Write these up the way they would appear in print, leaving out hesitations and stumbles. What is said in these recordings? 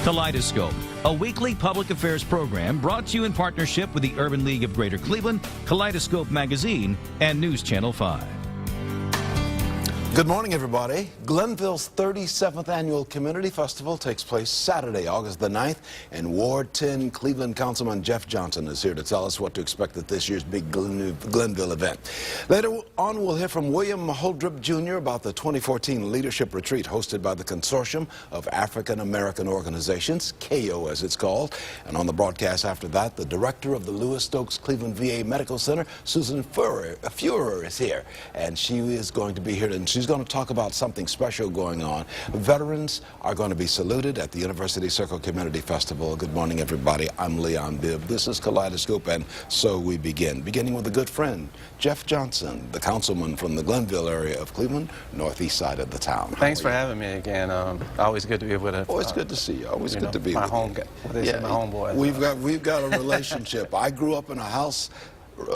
Kaleidoscope, a weekly public affairs program brought to you in partnership with the Urban League of Greater Cleveland, Kaleidoscope Magazine, and News Channel 5. Good morning, everybody. Glenville's 37th Annual Community Festival takes place Saturday, August the 9th, and Ward 10 Cleveland Councilman Jeff Johnson is here to tell us what to expect at this year's big Glenville event. Later on, we'll hear from William Holdrip Jr. about the 2014 Leadership Retreat hosted by the Consortium of African American Organizations, KO as it's called. And on the broadcast after that, the director of the Lewis Stokes Cleveland VA Medical Center, Susan Fuhrer, is here. And she is going to be here, and she's going to talk about something special going on. Veterans are going to be saluted at the University Circle Community Festival. Good morning, everybody. I'm Leon Bibb. This is Kaleidoscope, and so we begin. Beginning with a good friend, Jeff Johnson, the councilman from the Glenville area of Cleveland, northeast side of the town. Thanks for having me again. Always good to be with it. Always good to see you. Always good to be with you. My homeboy. We've got a relationship. I grew up in a house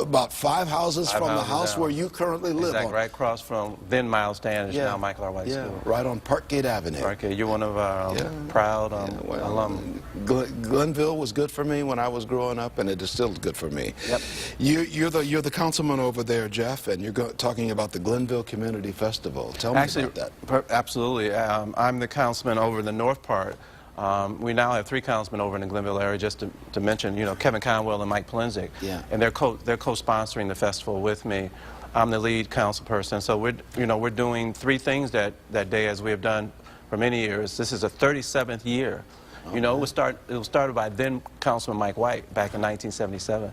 about 5 houses from the house where you currently live. Exactly, right across from then Miles Standish, now Michael R. White School. Right on Parkgate Avenue. Parkgate, you're one of our proud alum. Glenville was good for me when I was growing up, and it is still good for me. Yep. You're the councilman over there, Jeff, and you're talking about the Glenville Community Festival. Tell me about that. Absolutely. I'm the councilman over in the north part. We now have 3 councilmen over in the Glenville area, just to mention, Kevin Conwell and Mike Plenzik. And they're co-sponsoring the festival with me. I'm the lead council person, so we're doing 3 things that day, as we have done for many years. This is the 37th year. It was started by then Councilman Mike White back in 1977.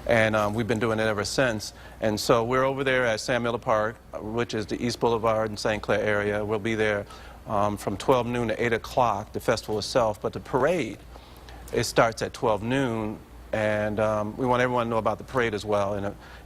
And we've been doing it ever since. And so we're over there at Sam Miller Park, which is the East Boulevard and St. Clair area. We'll be there from 12 noon to 8 o'clock, the festival itself. But the parade, it starts at 12 noon. And we want everyone to know about the parade as well.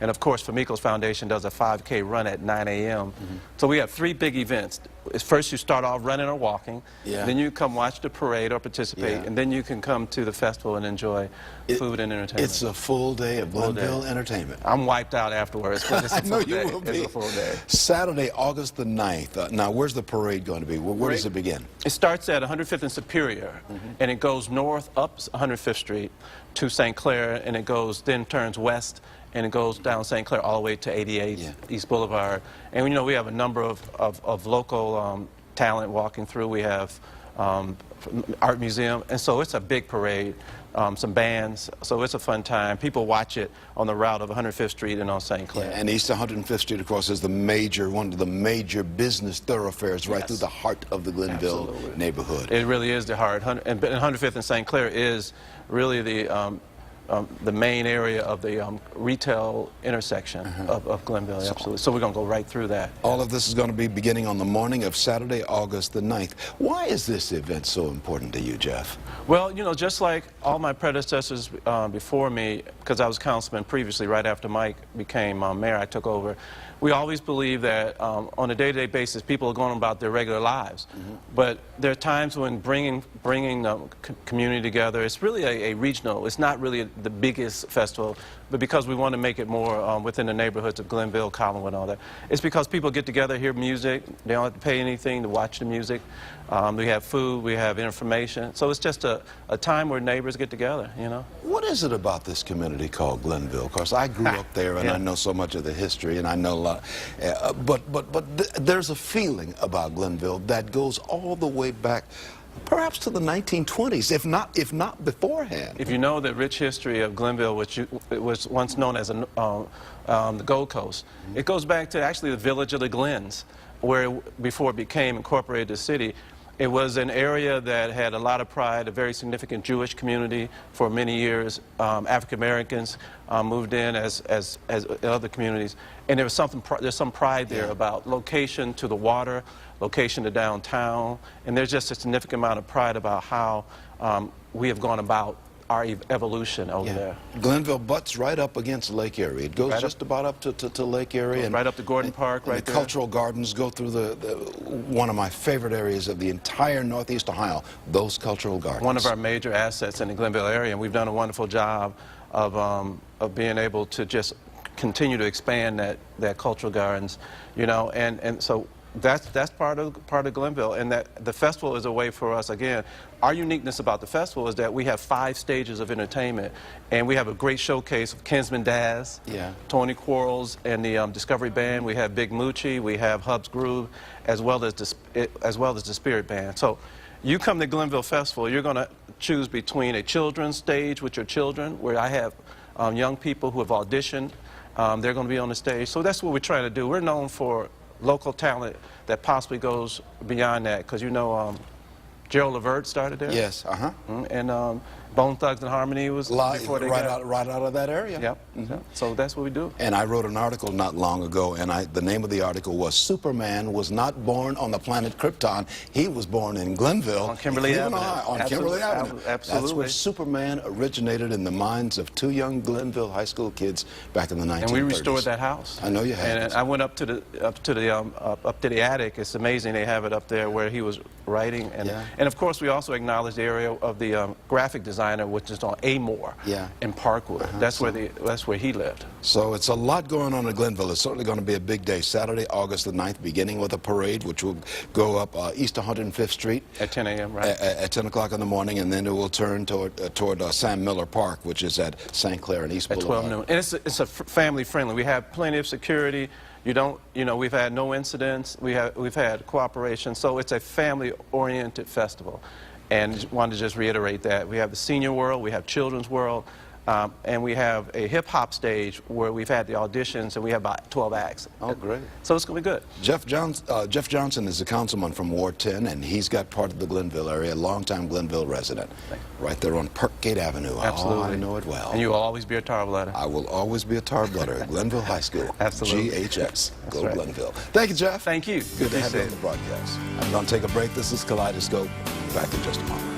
And of course, Famicos Foundation does a 5K run at 9 a.m. So we have 3 big events. First, you start off running or walking. Then you come watch the parade or participate. And then you can come to the festival and enjoy food and entertainment. It's a full day of Glenville entertainment. I'm wiped out afterwards because it's a full day. You will be. It's a full day. Saturday, August the 9th. Now, where's the parade going to be? Where does it begin? It starts at 105th and Superior, and it goes north up 105th Street to St. Clair, and it then turns west, and it goes down St. Clair all the way to 88th East Boulevard. And we have a number of local talent walking through. We have art museum, and so it's a big parade. Some bands, so it's a fun time. People watch it on the route of 105th Street and on St. Clair. And East 105th Street, of course, is one of the major business thoroughfares right through the heart of the Glenville neighborhood. It really is the heart. And 105th and St. Clair is really the main area of the retail intersection of Glenville, absolutely. So we're going to go right through that. All of this is going to be beginning on the morning of Saturday, August the 9th. Why is this event so important to you, Jeff? Well, just like all my predecessors before me, because I was councilman previously, right after Mike became mayor, I took over. We always believe that on a day-to-day basis, people are going about their regular lives. But there are times when bringing the community together, it's really a regional, it's not really the biggest festival, but because we want to make it more within the neighborhoods of Glenville, Collinwood, and all that. It's because people get together, hear music, they don't have to pay anything to watch the music. We have food, we have information. So it's just a time where neighbors get together, What is it about this community called Glenville? Of course, I grew up there, and I know so much of the history, and I know a lot. But there's a feeling about Glenville that goes all the way back, perhaps to the 1920s, if not beforehand. If you know the rich history of Glenville, which was once known as the Gold Coast, it goes back to actually the village of the Glens, where before it became incorporated the city. It was an area that had a lot of pride, a very significant Jewish community for many years. African Americans moved in as other communities, and there's some pride there about location to the water, location to downtown, and there's just a significant amount of pride about how we have gone about our evolution over there. Glenville butts right up against Lake Erie. It goes just about up to Lake Erie. And right up to Gordon Park, right there. The cultural gardens go through one of my favorite areas of the entire Northeast Ohio, those cultural gardens. One of our major assets in the Glenville area, and we've done a wonderful job of being able to just continue to expand that cultural gardens, and so That's part of Glenville, and that the festival is a way for us. Again, our uniqueness about the festival is that we have 5 stages of entertainment, and we have a great showcase of Kinsman Daz, Tony Quarles, and the Discovery Band. We have Big Moochie, we have Hub's Groove, as well as the Spirit Band. So, you come to Glenville Festival, you're going to choose between a children's stage with your children, where I have young people who have auditioned. They're going to be on the stage. So that's what we're trying to do. We're known for local talent that possibly goes beyond that, because you know Gerald Levert started there. Yes, and Bone Thugs and Harmony was before they right out of that area. Yep. So that's what we do. And I wrote an article not long ago, and the name of the article was "Superman was not born on the planet Krypton. He was born in Glenville, on Kimberly Avenue. Kimberly Avenue. Absolutely. That's where Superman originated, in the minds of 2 young Glenville high school kids back in the 1930s. And we restored that house. I know you have. And I went up to the attic. It's amazing they have it up there where he was writing. And of course we also acknowledge the area of the graphic designer, which is on Amore in Parkwood. That's where he lived. So it's a lot going on in Glenville. It's certainly going to be a big day. Saturday, August the 9th, beginning with a parade, which will go up East 105th Street at 10 a.m. Right at 10 o'clock in the morning, and then it will turn toward Sam Miller Park, which is at St. Clair and East Boulevard. At 12 noon. And it's a family friendly. We have plenty of security. We've had no incidents. We've had cooperation. So it's a family-oriented festival. And wanted to just reiterate that. We have the senior world, we have children's world, and we have a hip-hop stage where we've had the auditions, and we have about 12 acts. Oh, great. So it's going to be good. Jeff Johnson is a councilman from Ward 10, and he's got part of the Glenville area, a longtime Glenville resident, right there on Parkgate Avenue. Absolutely. Oh, I know it well. And you will always be a tar bloodder. I will always be a tar bloodder at Glenville High School. Absolutely. GHS. Go right. Glenville. Thank you, Jeff. Thank you. Good to have you on the broadcast. I'm going to take a break. This is Kaleidoscope. Back in just a moment.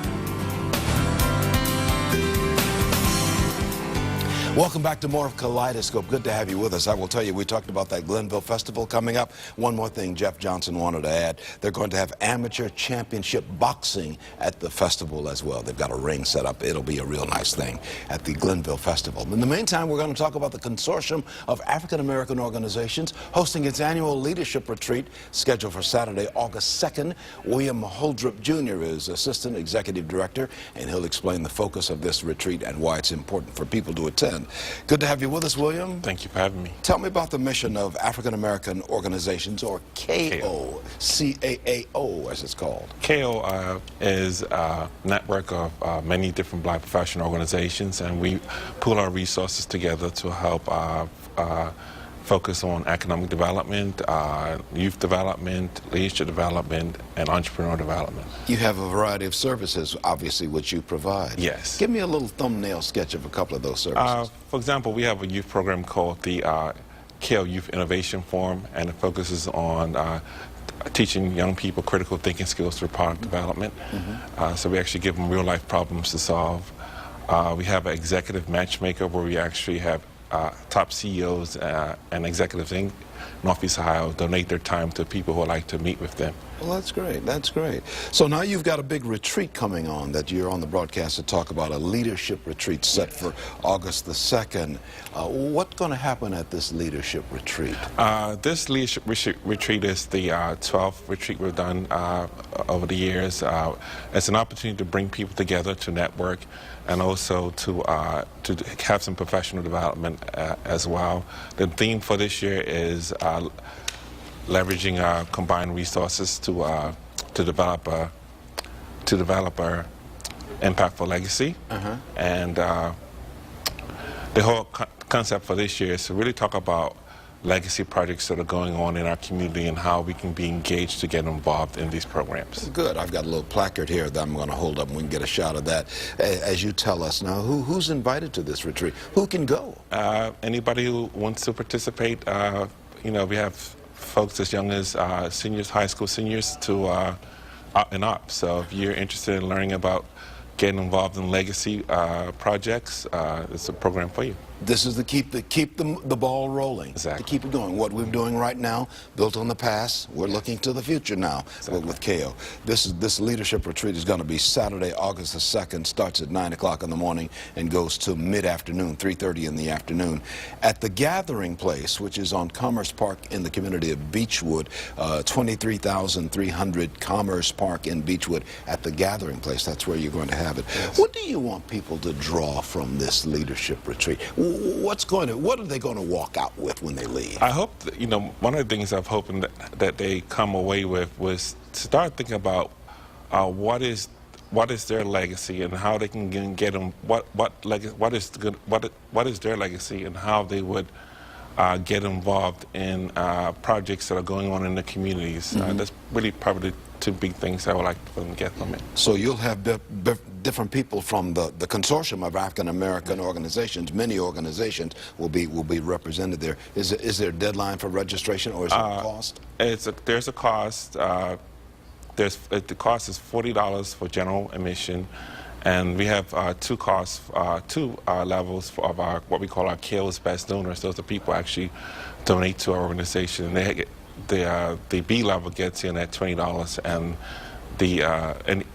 Welcome back to more of Kaleidoscope. Good to have you with us. I will tell you, we talked about that Glenville Festival coming up. One more thing Jeff Johnson wanted to add. They're going to have amateur championship boxing at the festival as well. They've got a ring set up. It'll be a real nice thing at the Glenville Festival. In the meantime, we're going to talk about the Consortium of African American Organizations hosting its annual leadership retreat scheduled for Saturday, August 2nd. William Holdrop Jr. is Assistant Executive Director, and he'll explain the focus of this retreat and why it's important for people to attend. Good to have you with us, William. Thank you for having me. Tell me about the mission of African American Organizations, or KO, C-A-A-O as it's called. KO is a network of many different black professional organizations, and we pool our resources together to help focus on economic development, youth development, leadership development, and entrepreneur development. You have a variety of services, obviously, which you provide. Yes. Give me a little thumbnail sketch of a couple of those services. For example, we have a youth program called the KO Youth Innovation Forum, and it focuses on teaching young people critical thinking skills through product development. So we actually give them real-life problems to solve. We have an executive matchmaker where we actually have top CEOs and executives in Northeast Ohio donate their time to people who would like to meet with them. Well, that's great. That's great. So now you've got a big retreat coming on that you're on the broadcast to talk about, a leadership retreat set for August the 2nd. What's going to happen at this leadership retreat? This leadership retreat is the 12th retreat we've done over the years. It's an opportunity to bring people together to network and also to have some professional development as well. The theme for this year is leveraging our combined resources to develop our impactful legacy. And the whole concept for this year is to really talk about legacy projects that are going on in our community and how we can be engaged to get involved in these programs. Good. I've got a little placard here that I'm going to hold up and we can get a shot of that. As you tell us now, who's invited to this retreat? Who can go? Anybody who wants to participate. You know, we have folks as young as seniors, high school seniors, to up and up. So if you're interested in learning about getting involved in legacy projects, it's a program for you. This is to keep the ball rolling. Exactly. To keep it going. What we're doing right now, built on the past, we're looking to the future now. Exactly. With KO. This leadership retreat is going to be Saturday, August the 2nd, starts at 9 o'clock in the morning and goes to mid-afternoon, 3:30 in the afternoon, at the Gathering Place, which is on Commerce Park in the community of Beechwood, 23,300 Commerce Park in Beechwood, at the Gathering Place. That's where you're going to have it. Yes. What do you want people to draw from this leadership retreat? What are they going to walk out with when they leave? I hope that, one of the things I'm hoping that they come away with was to start thinking about what is their legacy and how they can get them. What is their legacy and how they would get involved in projects that are going on in the communities. That's really probably the two big things I would like for them to get from it. So you'll have different people from the consortium of African American organizations. Many organizations will be represented there. Is there a deadline for registration, or is there a cost? There's a cost. The cost is $40 for general admission, and we have two levels of our what we call our KO's Best Donors. Those are people actually donate to our organization. And the B level gets in at $20, and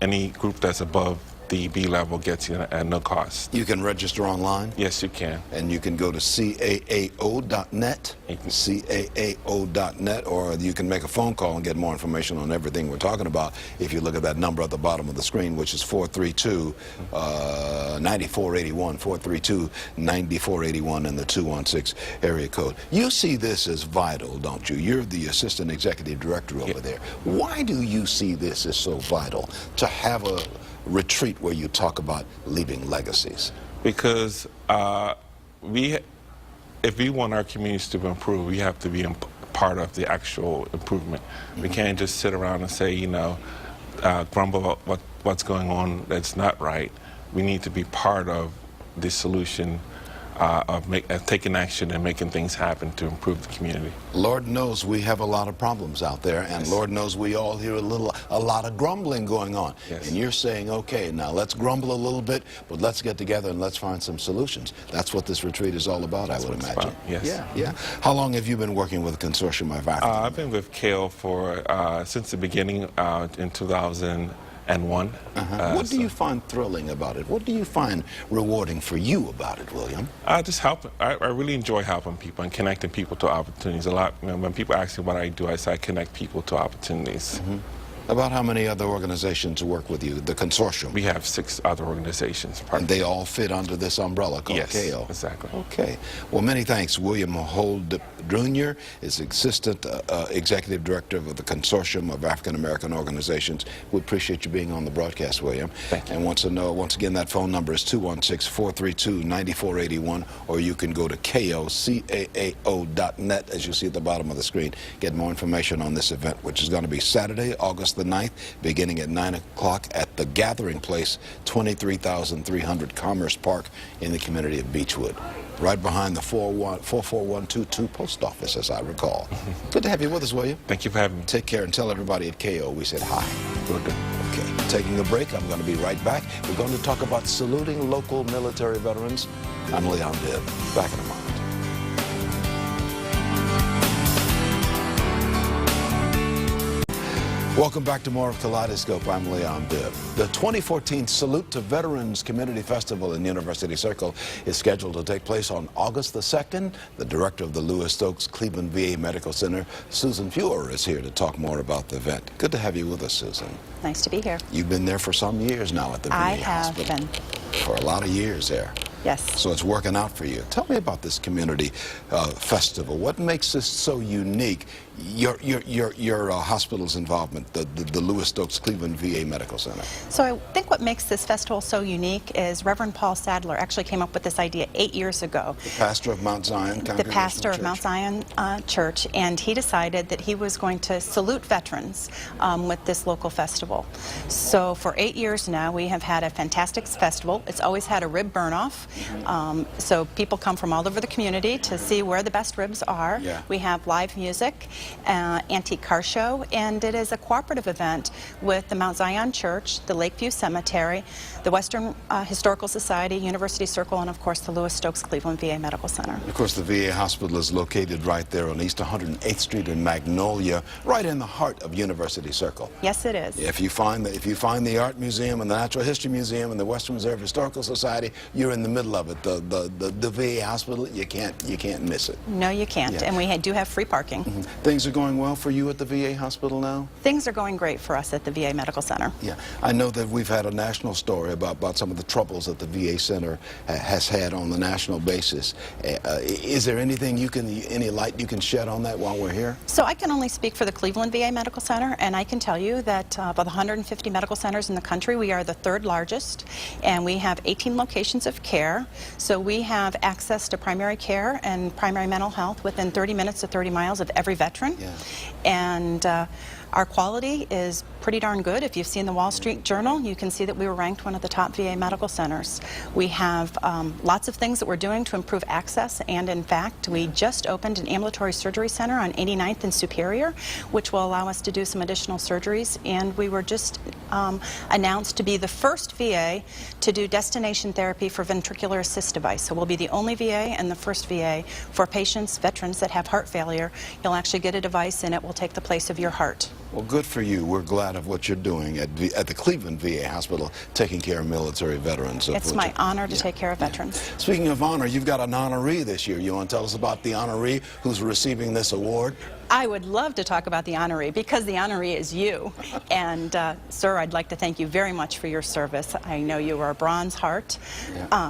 any group that's above the B level gets in at no cost. You can register online? Yes, you can. And you can go to caao.net, caao.net, or you can make a phone call and get more information on everything we're talking about if you look at that number at the bottom of the screen, which is 432-9481, 432-9481 in the 216 area code. You see this as vital, don't you? You're the Assistant Executive Director over there. Why do you see this as so vital to have a retreat where you talk about leaving legacies? Because if we want our communities to improve, we have to be part of the actual improvement. We can't just sit around and say, grumble about what's going on that's not right. We need to be part of the solution of taking action and making things happen to improve the community. Lord knows we have a lot of problems out there, and Lord knows we all hear a lot of grumbling going on. Yes. And you're saying, okay, now let's grumble a little bit, but let's get together and let's find some solutions. That's what this retreat is all about, That's I would what it's imagine. about. Yes. Yeah. How long have you been working with the Consortium of African? I've been with KO for since the beginning in 2001. What do you find thrilling about it? What do you find rewarding for you about it, William? I really enjoy helping people and connecting people to opportunities. A lot, when people ask me what I do, I say I connect people to opportunities. About how many other organizations work with you, the consortium? We have 6 other organizations. And they all fit under this umbrella called KO? Exactly. Okay. Well, many thanks. William Holt Jr. is Assistant Executive Director of the Consortium of African American Organizations. We appreciate you being on the broadcast, William. Thank you. And once again, that phone number is 216-432-9481, or you can go to caao.net, as you see at the bottom of the screen. Get more information on this event, which is going to be Saturday, August the 9th, beginning at 9 o'clock at the Gathering Place, 23,300 Commerce Park in the community of Beechwood, right behind the 44122 post office, as I recall. Good to have you with us, William. Thank you for having me. Take care and tell everybody at KO we said hi. Will do. Okay, taking a break. I'm going to be right back. We're going to talk about saluting local military veterans. I'm Leon Bibb. Back in a moment. Welcome back to more of Kaleidoscope. I'm Leon Bibb. The 2014 Salute to Veterans Community Festival in University Circle is scheduled to take place on August the 2nd. The director of the Lewis Stokes Cleveland VA Medical Center, Susan Feuer, is here to talk more about the event. Good to have you with us, Susan. Nice to be here. You've been there for some years now at the VA hospital. I have been. For a lot of years there. Yes. So it's working out for you. Tell me about this community festival. What makes this so unique? Your hospital's involvement, the Lewis Stokes Cleveland VA Medical Center. So I think what makes this festival so unique is Reverend Paul Sadler actually came up with this idea 8 years ago. The pastor of Mount Zion Congregational Church. The pastor of Mount Zion Church, and he decided that he was going to salute veterans with this local festival. So for 8 years now, we have had a fantastic festival. It's always had a rib burn-off. So people come from all over the community to see where the best ribs are. Yeah. We have live music, antique car show, and it is a cooperative event with the Mount Zion Church, the Lakeview Cemetery, the Western Historical Society, University Circle, and of course the Lewis Stokes Cleveland VA Medical Center. Of course, the VA hospital is located right there on East 108th Street in Magnolia, right in the heart of University Circle. Yes, it is. If you find the Art Museum and the Natural History Museum and the Western Reserve Historical Society, you're in the middle of it. The VA hospital, you can't miss it. No, you can't. Yeah. And we do have free parking. Things are going well for you at the VA hospital now? Things are going great for us at the VA Medical Center. Yeah, I know that we've had a national story about some of the troubles that the VA Center has had on the national basis. Is there anything any light you can shed on that while we're here? So I can only speak for the Cleveland VA Medical Center, and I can tell you that of the 150 medical centers in the country, we are the third largest, and we have 18 locations of care. So we have access to primary care and primary mental health within 30 minutes to 30 miles of every veteran. Yeah. And our quality is pretty darn good. If you've seen the Wall Street Journal, you can see that we were ranked one of the top VA medical centers. We have lots of things that we're doing to improve access, and in fact, we just opened an ambulatory surgery center on 89th and Superior, which will allow us to do some additional surgeries, and we were just announced to be the first VA to do destination therapy for ventricular assist device. So we'll be the only VA and the first VA for patients, veterans that have heart failure. You'll actually get a device and it will take the place of your heart. Well, good for you. We're glad of what you're doing at the Cleveland VA Hospital, taking care of military veterans. It's my honor to take care of veterans. Speaking of honor, you've got an honoree this year. You want to tell us about the honoree who's receiving this award? I would love to talk about the honoree, because the honoree is you. And sir, I'd like to thank you very much for your service. I know you were a Bronze Heart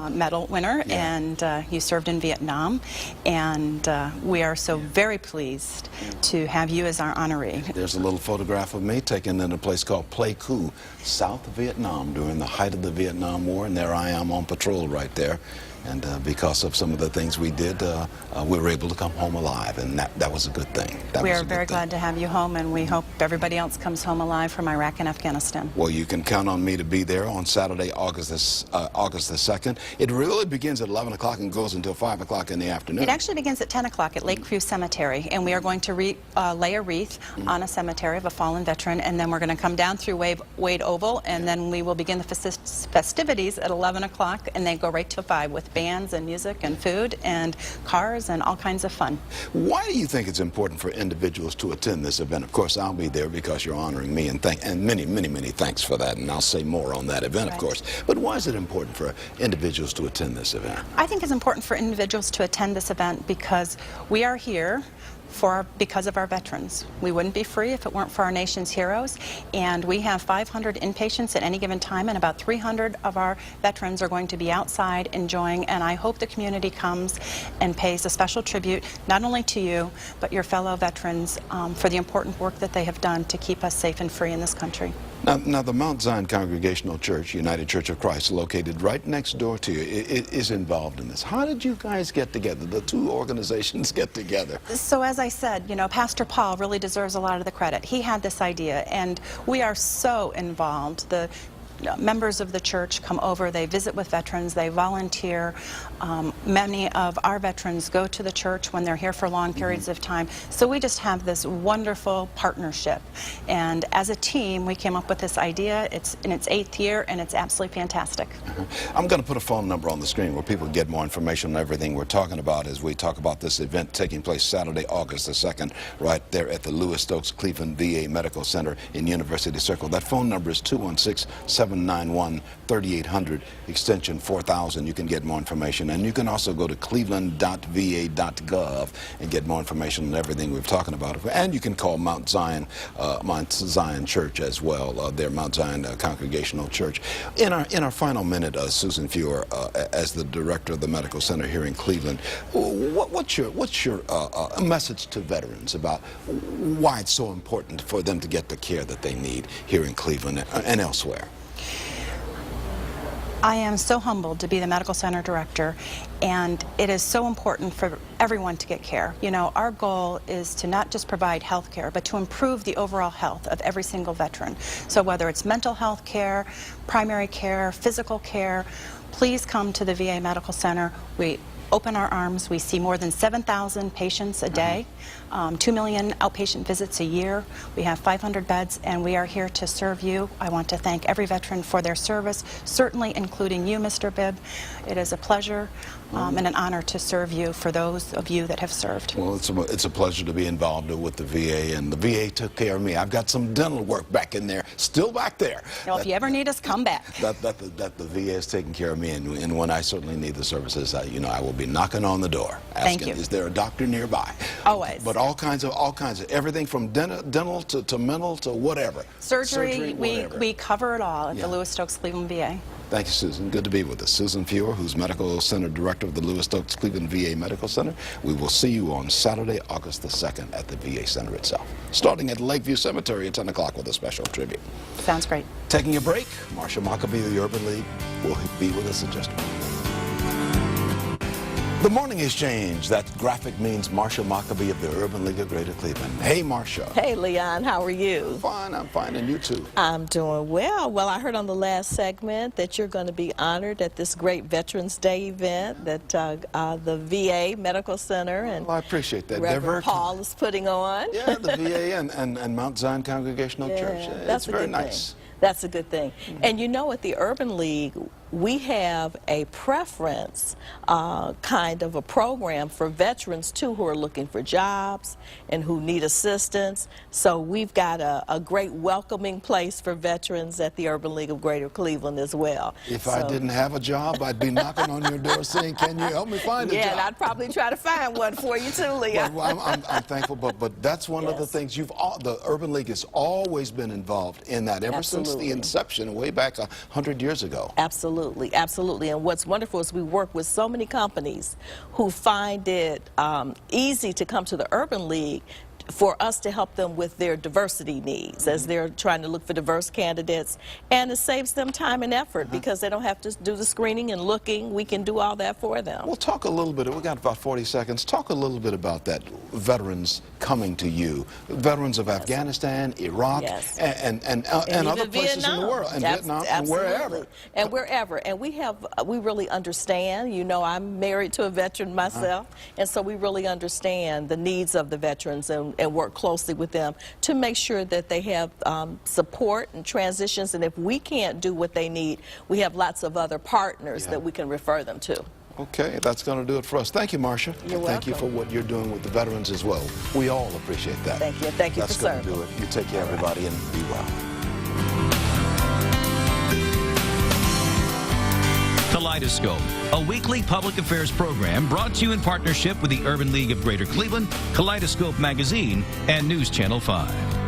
medal winner, and you served in Vietnam. And we are so very pleased to have you as our honoree. There's a little photograph of me taken in a place called Pleiku, South Vietnam, during the height of the Vietnam War, and there I am on patrol right there. And because of some of the things we did, we were able to come home alive, and that was a good thing. We are very glad to have you home, and we hope everybody else comes home alive from Iraq and Afghanistan. Well, you can count on me to be there on Saturday, August the 2nd. It really begins at 11 o'clock and goes until 5 o'clock in the afternoon. It actually begins at 10 o'clock at Lakeview Cemetery, and we are going to lay a wreath on a cemetery of a fallen veteran, and then we're going to come down through Wade Oval, and then we will begin the festivities at 11 o'clock, and they go right till 5 with bands and music and food and cars and all kinds of fun. Why do you think it's important for individuals to attend this event? Of course, I'll be there because you're honoring me, and many, many, many thanks for that, and I'll say more on that event, of course. But why is it important for individuals to attend this event? I think it's important for individuals to attend this event because we are here because of our veterans. We wouldn't be free if it weren't for our nation's heroes, and we have 500 inpatients at any given time, and about 300 of our veterans are going to be outside enjoying, and I hope the community comes and pays a special tribute not only to you but your fellow veterans for the important work that they have done to keep us safe and free in this country. Now, the Mount Zion Congregational Church, United Church of Christ, located right next door to you, is involved in this. How did you guys get together, the two organizations get together? So as I said, you know, Pastor Paul really deserves a lot of the credit. He had this idea, and we are so involved. The members of the church come over, they visit with veterans, they volunteer. Many of our veterans go to the church when they're here for long periods of time. So we just have this wonderful partnership. And as a team, we came up with this idea. It's in its 8th year, and it's absolutely fantastic. I'm going to put a phone number on the screen where people can get more information on everything we're talking about as we talk about this event taking place Saturday, August the 2nd, right there at the Lewis Stokes Cleveland VA Medical Center in University Circle. That phone number is 216-791-3800, extension 4000. You can get more information, and you can also go to cleveland.va.gov and get more information on everything we're talking about. And you can call Mount Zion Church as well, their Mount Zion Congregational Church. In our final minute, Susan Feuer, as the director of the medical center here in Cleveland, what's your message to veterans about why it's so important for them to get the care that they need here in Cleveland and elsewhere? I am so humbled to be the medical center director, and it is so important for everyone to get care. You know, our goal is to not just provide health care, but to improve the overall health of every single veteran. So whether it's mental health care, primary care, physical care, please come to the VA Medical Center. We open our arms. We see more than 7,000 patients a day, 2 million outpatient visits a year. We have 500 beds, and we are here to serve you. I want to thank every veteran for their service, certainly including you, Mr. Bibb. It is a pleasure and an honor to serve you for those of you that have served. Well, it's a pleasure to be involved with the VA, and the VA took care of me. I've got some dental work back in there, still back there. Well, if you ever need us, come back. That the VA is taking care of me, and when I certainly need the services, you know, I will be knocking on the door, asking, Thank you. Is there a doctor nearby? Always. But all kinds of everything from dental to mental to whatever. Surgery, whatever. we cover it all at the Lewis Stokes Cleveland VA. Thank you, Susan. Good to be with us. Susan Fewer, who's Medical Center Director of the Lewis Stokes Cleveland VA Medical Center. We will see you on Saturday, August the 2nd at the VA Center itself, starting at Lakeview Cemetery at 10 o'clock with a special tribute. Sounds great. Taking a break, Marsha Maccabee of the Urban League will be with us in just a moment. The Morning Exchange. That graphic means Marsha Maccabee of the Urban League of Greater Cleveland. Hey, Marsha. Hey, Leon. How are you? Fine. I'm fine. And you too? I'm doing well. Well, I heard on the last segment that you're going to be honored at this great Veterans Day event that the VA Medical Center and I appreciate that. Reverend Paul is putting on. Yeah, the VA and Mount Zion Congregational Church. That's it's very nice. That's a good thing. And you know, at the Urban League, we have a preference kind of a program for veterans too who are looking for jobs and who need assistance. So we've got a great welcoming place for veterans at the Urban League of Greater Cleveland as well. If I didn't have a job, I'd be knocking on your door saying, can you help me find a job? Yeah, and I'd probably try to find one for you too, Leon. Well, I'm thankful, but that's one of the things the Urban League has always been involved in that ever since the inception way back 100 years ago. Absolutely, absolutely. And what's wonderful is we work with so many companies who find it easy to come to the Urban League for us to help them with their diversity needs as they're trying to look for diverse candidates, and it saves them time and effort because they don't have to do the screening and looking. We can do all that for them. Well, talk a little bit, we got about 40 seconds, talk a little bit about that, veterans coming to you, veterans of Afghanistan, Iraq, and other places in the world, and Vietnam, and wherever. And we really understand, you know, I'm married to a veteran myself, and so we really understand the needs of the veterans and work closely with them to make sure that they have support and transitions, and if we can't do what they need, we have lots of other partners that we can refer them to. Okay, that's going to do it for us. Thank you, Marsha. You're welcome. Thank you for what you're doing with the veterans as well. We all appreciate that. Thank you. Thank you for serving. That's going to do it. You take care, everybody, and be well. Kaleidoscope, a weekly public affairs program brought to you in partnership with the Urban League of Greater Cleveland, Kaleidoscope Magazine, and News Channel 5.